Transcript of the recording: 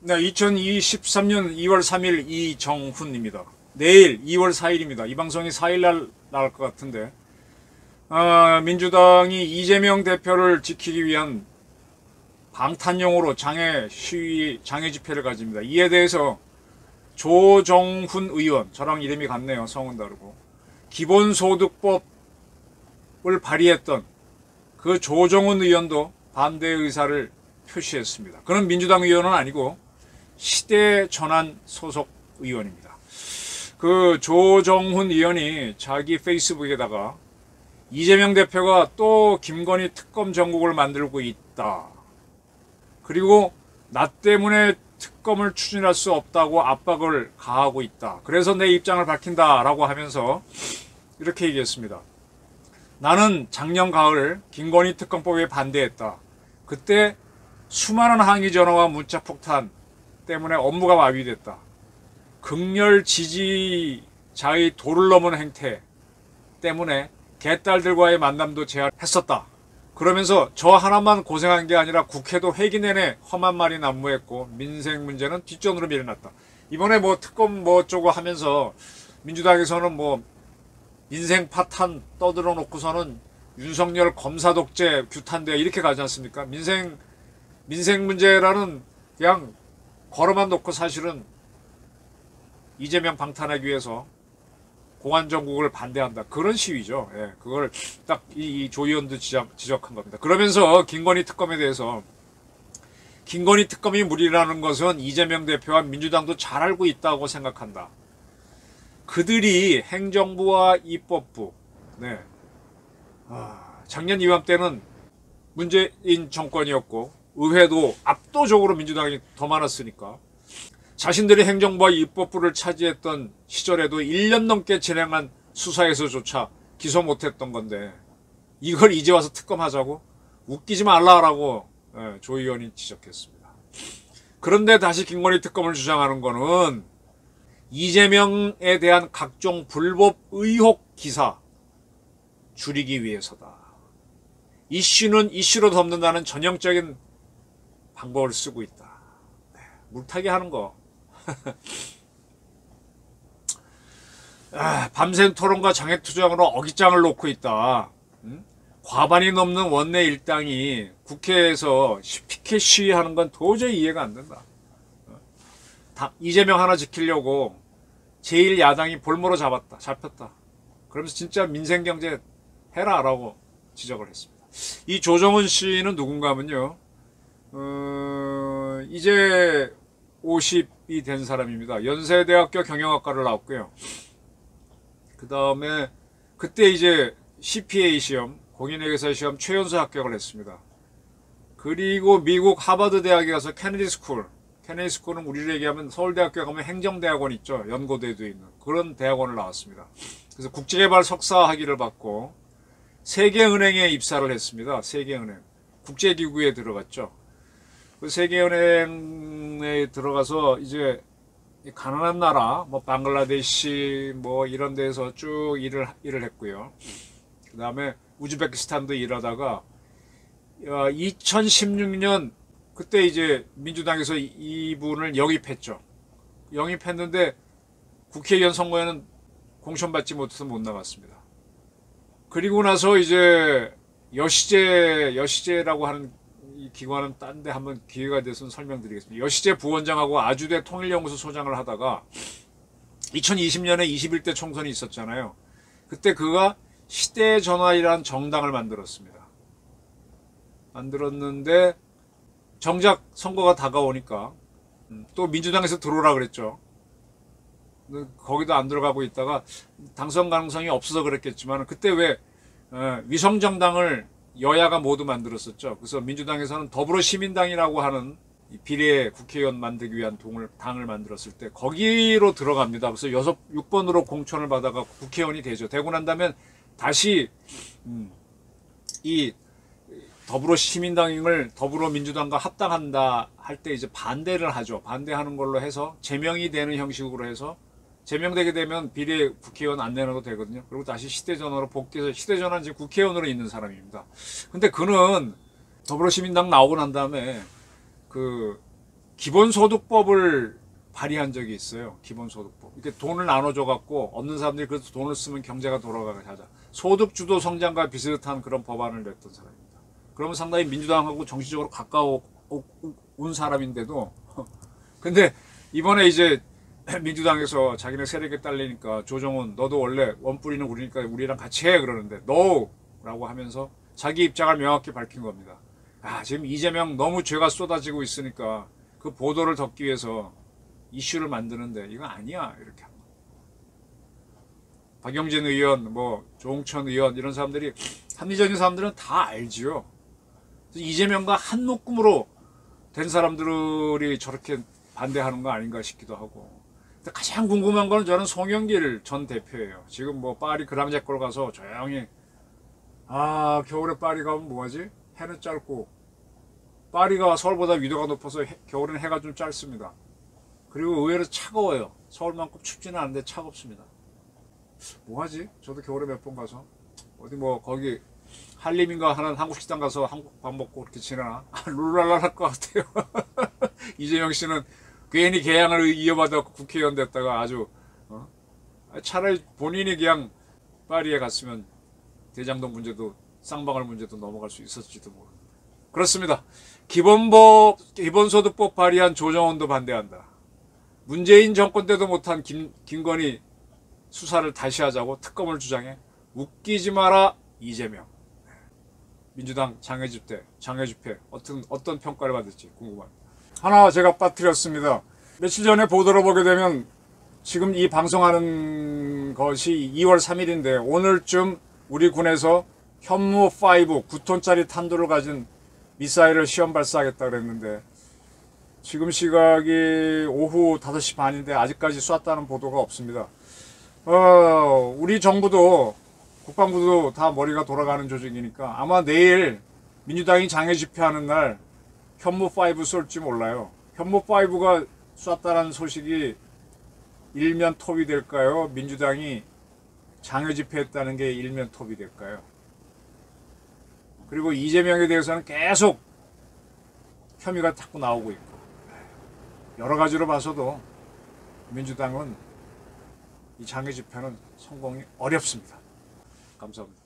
네, 2023년 2월 3일 이정훈입니다. 내일 2월 4일입니다. 이 방송이 4일날 나갈 것 같은데, 민주당이 이재명 대표를 지키기 위한 방탄용으로 장애 시위, 장애 집회를 가집니다. 이에 대해서 조정훈 의원, 저랑 이름이 같네요. 성은 다르고. 기본소득법을 발의했던 그 조정훈 의원도 반대 의사를 표시했습니다. 그는 민주당 의원은 아니고 시대전환 소속 의원입니다. 그 조정훈 의원이 자기 페이스북에다가 이재명 대표가 또 김건희 특검 정국을 만들고 있다. 그리고 나 때문에 특검을 추진할 수 없다고 압박을 가하고 있다. 그래서 내 입장을 밝힌다 라고 하면서 이렇게 얘기했습니다. 나는 작년 가을 김건희 특검법에 반대했다. 그때 수많은 항의 전화와 문자 폭탄 때문에 업무가 마비됐다. 극렬 지지자의 도를 넘은 행태 때문에 개딸들과의 만남도 제한했었다. 그러면서 저 하나만 고생한 게 아니라 국회도 회기 내내 험한 말이 난무했고 민생 문제는 뒷전으로 밀어놨다. 이번에 뭐 특검 뭐 어쩌고 하면서 민주당에서는 뭐 민생 파탄 떠들어 놓고서는 윤석열 검사 독재 규탄대 이렇게 가지 않습니까? 민생 문제라는 그냥 걸어만 놓고 사실은 이재명 방탄하기 위해서 공안정국을 반대한다. 그런 시위죠. 예, 그걸 딱 이 조 의원도 지적한 겁니다. 그러면서 김건희 특검에 대해서 김건희 특검이 무리라는 것은 이재명 대표와 민주당도 잘 알고 있다고 생각한다. 그들이 행정부와 입법부, 네. 작년 이맘때는 문재인 정권이었고 의회도 압도적으로 민주당이 더 많았으니까 자신들이 행정부와 입법부를 차지했던 시절에도 1년 넘게 진행한 수사에서조차 기소 못했던 건데 이걸 이제 와서 특검하자고? 웃기지 말라라고 조 의원이 지적했습니다. 그런데 다시 김건희 특검을 주장하는 거는 이재명에 대한 각종 불법 의혹 기사 줄이기 위해서다. 이슈는 이슈로 덮는다는 전형적인 방법을 쓰고 있다. 물타기 하는 거. 밤샘 토론과 장애투쟁으로 어깃장을 놓고 있다. 과반이 넘는 원내 일당이 국회에서 피켓 시위하는 건 도저히 이해가 안 된다. 이재명 하나 지키려고 제1야당이 볼모로 잡혔다. 그러면서 진짜 민생경제 해라 라고 지적을 했습니다. 이 조정훈 씨는 누군가 하면요. 이제 50이 된 사람입니다. 연세대학교 경영학과를 나왔고요. 그 다음에 그때 이제 CPA 시험, 공인회계사 시험 최연소 합격을 했습니다. 그리고 미국 하버드 대학에 가서 케네디 스쿨, 케네디 스쿨은 우리를 얘기하면 서울대학교에 가면 행정대학원 있죠. 연고대도 있는 그런 대학원을 나왔습니다. 그래서 국제개발 석사 학위를 받고 세계은행에 입사를 했습니다. 세계은행. 국제기구에 들어갔죠. 그 세계은행에 들어가서 이제 가난한 나라, 뭐 방글라데시 뭐 이런 데서 쭉 일을 했고요. 그 다음에 우즈베키스탄도 일하다가 2016년 그때 이제 민주당에서 이분을 영입했죠. 영입했는데 국회의원 선거에는 공천받지 못해서 못 나갔습니다. 그리고 나서 이제 여시제라고 하는 이 기관은 딴 데 한번 기회가 돼서 설명드리겠습니다. 여시제 부원장하고 아주대 통일연구소 소장을 하다가 2020년에 21대 총선이 있었잖아요. 그때 그가 시대전환이라는 정당을 만들었습니다. 만들었는데 정작 선거가 다가오니까 또 민주당에서 들어오라 그랬죠. 거기도 안 들어가고 있다가 당선 가능성이 없어서 그랬겠지만 그때 왜 위성정당을 여야가 모두 만들었었죠. 그래서 민주당에서는 더불어시민당이라고 하는 비례 국회의원 만들기 위한 당을 만들었을 때 거기로 들어갑니다. 그래서 6번으로 공천을 받아가 국회의원이 되죠. 되고 난 다음에 다시 이 더불어시민당을 더불어민주당과 합당한다 할 때 이제 반대를 하죠. 반대하는 걸로 해서 제명이 되는 형식으로 해서 제명되게 되면 비례 국회의원 안 내놔도 되거든요. 그리고 다시 시대전환으로 복귀해서 시대전환 지금 국회의원으로 있는 사람입니다. 근데 그는 더불어시민당 나오고 난 다음에 그 기본소득법을 발의한 적이 있어요. 기본소득법. 이렇게 돈을 나눠줘 갖고 없는 사람들이 그래서 돈을 쓰면 경제가 돌아가게 하자. 소득주도 성장과 비슷한 그런 법안을 냈던 사람입니다. 그러면 상당히 민주당하고 정치적으로 가까운 사람인데도 근데 이번에 이제 민주당에서 자기네 세력에 딸리니까 조정훈 너도 원래 원뿌리는 우리니까 우리랑 같이 해 그러는데 NO! 라고 하면서 자기 입장을 명확히 밝힌 겁니다. 지금 이재명 너무 죄가 쏟아지고 있으니까 그 보도를 덮기 위해서 이슈를 만드는데 이거 아니야 이렇게 합니다. 박영진 의원, 뭐 조홍천 의원 이런 사람들이 합리적인 사람들은 다 알지요. 이재명과 한 묶음으로 된 사람들이 저렇게 반대하는 거 아닌가 싶기도 하고. 근데 가장 궁금한 거는 저는 송영길 전 대표예요. 지금 뭐 파리 그랑제골 가서 조용히 겨울에 파리 가면 뭐하지? 해는 짧고 파리가 서울보다 위도가 높아서 겨울에는 해가 좀 짧습니다. 그리고 의외로 차가워요. 서울만큼 춥지는 않은데 차갑습니다. 뭐하지? 저도 겨울에 몇 번 가서 어디 뭐 거기 한림인가 하는 한국 식당 가서 한국 밥 먹고 그렇게 지내나? 룰랄랄 할 것 같아요. 이재명 씨는 괜히 개양을 이어받아 국회의원 됐다가 아주 차라리 본인이 그냥 파리에 갔으면 대장동 문제도 쌍방울 문제도 넘어갈 수 있었을지도 모릅니다. 그렇습니다. 기본소득법 발의한 조정훈도 반대한다. 문재인 정권 때도 못한 김건희 수사를 다시 하자고 특검을 주장해. 웃기지 마라 이재명. 민주당 장외집회 어떤 평가를 받을지 궁금합니다. 하나 제가 빠뜨렸습니다. 며칠 전에 보도를 보게 되면 지금 이 방송하는 것이 2월 3일인데 오늘쯤 우리 군에서 현무5 9톤짜리 탄두를 가진 미사일을 시험 발사하겠다 그랬는데 지금 시각이 오후 5시 반인데 아직까지 쐈다는 보도가 없습니다. 우리 정부도 국방부도 다 머리가 돌아가는 조직이니까 아마 내일 민주당이 장애 집회하는 날 현무5 쏠지 몰라요. 현무5가 쐈다는 소식이 일면 톱이 될까요? 민주당이 장애 집회했다는 게 일면 톱이 될까요? 그리고 이재명에 대해서는 계속 혐의가 자꾸 나오고 있고 여러 가지로 봐서도 민주당은 이 장애 집회는 성공이 어렵습니다. 감사합니다.